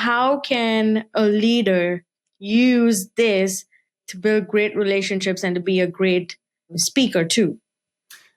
how can a leader use this to build great relationships and to be a great speaker too?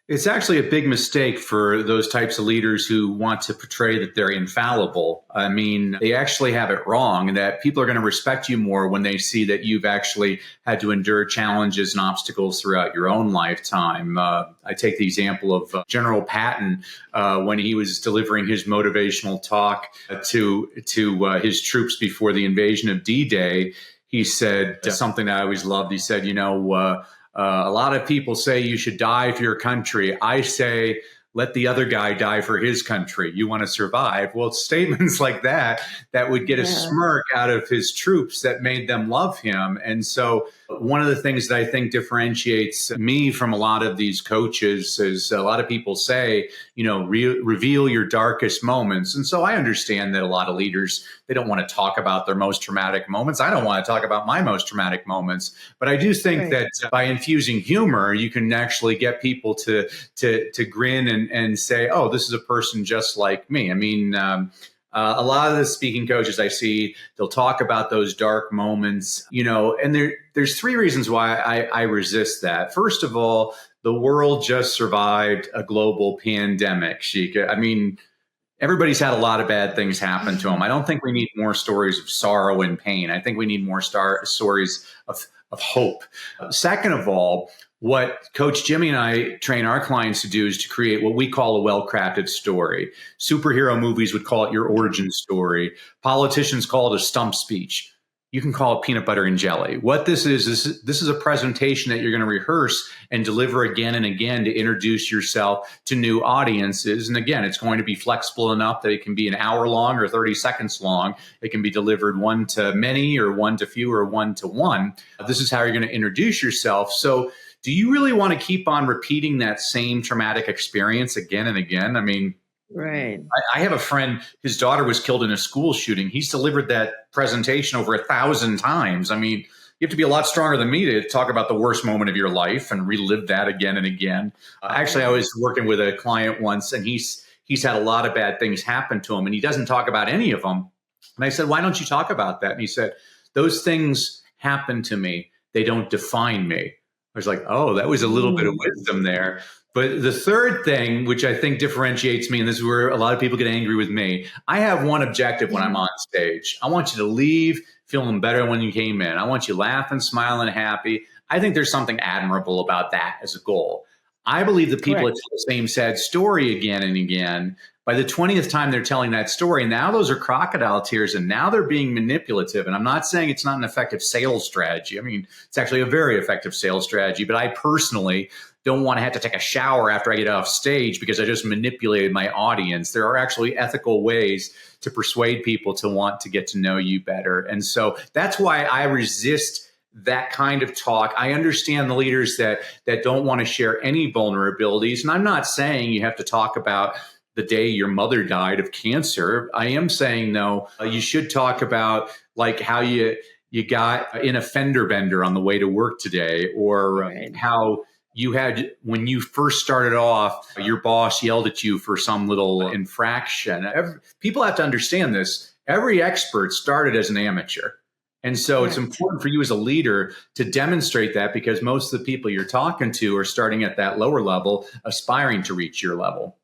It's actually a big mistake for those types of leaders who want to portray that they're infallible. I mean, they actually have it wrong, and that people are going to respect you more when they see that you've actually had to endure challenges and obstacles throughout your own lifetime. I take the example of General Patton when he was delivering his motivational talk to his troops before the invasion of D-Day. He said something that I always loved. He said, a lot of people say you should die for your country. I say, let the other guy die for his country. You want to survive. Well, statements like that would get a smirk out of his troops that made them love him. And so one of the things that I think differentiates me from a lot of these coaches is a lot of people say, reveal your darkest moments. And so I understand that a lot of leaders, they don't want to talk about their most traumatic moments. I don't want to talk about my most traumatic moments. But I do think that by infusing humor, you can actually get people to grin and say, oh, this is a person just like me. I mean, a lot of the speaking coaches I see, they'll talk about those dark moments, and there's three reasons why I resist that. First of all, the world just survived a global pandemic, Shika. I mean, everybody's had a lot of bad things happen to them. I don't think we need more stories of sorrow and pain. I think we need more stories of hope. Second of all, what Coach Jimmy and I train our clients to do is to create what we call a well-crafted story. Superhero movies would call it your origin story. Politicians call it a stump speech. You can call it peanut butter and jelly. What this is a presentation that you're going to rehearse and deliver again and again to introduce yourself to new audiences. And again, it's going to be flexible enough that it can be an hour long or 30 seconds long. It can be delivered one to many or one to few or one to one. This is how you're going to introduce yourself. So do you really want to keep on repeating that same traumatic experience again and again? I mean, right. I have a friend, his daughter was killed in a school shooting. He's delivered that presentation over 1,000 times. I mean, you have to be a lot stronger than me to talk about the worst moment of your life and relive that again and again. Actually, I was working with a client once, and he's had a lot of bad things happen to him, and he doesn't talk about any of them. And I said, why don't you talk about that? And he said, those things happen to me. They don't define me. I was like, oh, that was a little bit of wisdom there. But the third thing, which I think differentiates me, and this is where a lot of people get angry with me, I have one objective when I'm on stage. I want you to leave feeling better when you came in. I want you laughing, smiling, happy. I think there's something admirable about that as a goal. I believe that people that tell the same sad story again and again, by the 20th time they're telling that story, now those are crocodile tears, and now they're being manipulative. And I'm not saying it's not an effective sales strategy. I mean, it's actually a very effective sales strategy. But I personally don't want to have to take a shower after I get off stage because I just manipulated my audience. There are actually ethical ways to persuade people to want to get to know you better. And so that's why I resist that kind of talk. I understand the leaders that don't want to share any vulnerabilities. And I'm not saying you have to talk about the day your mother died of cancer. I am saying, though, you should talk about like how you got in a fender bender on the way to work today, or how you had, when you first started off, your boss yelled at you for some little infraction. People have to understand this. Every expert started as an amateur. And so it's important for you as a leader to demonstrate that, because most of the people you're talking to are starting at that lower level, aspiring to reach your level.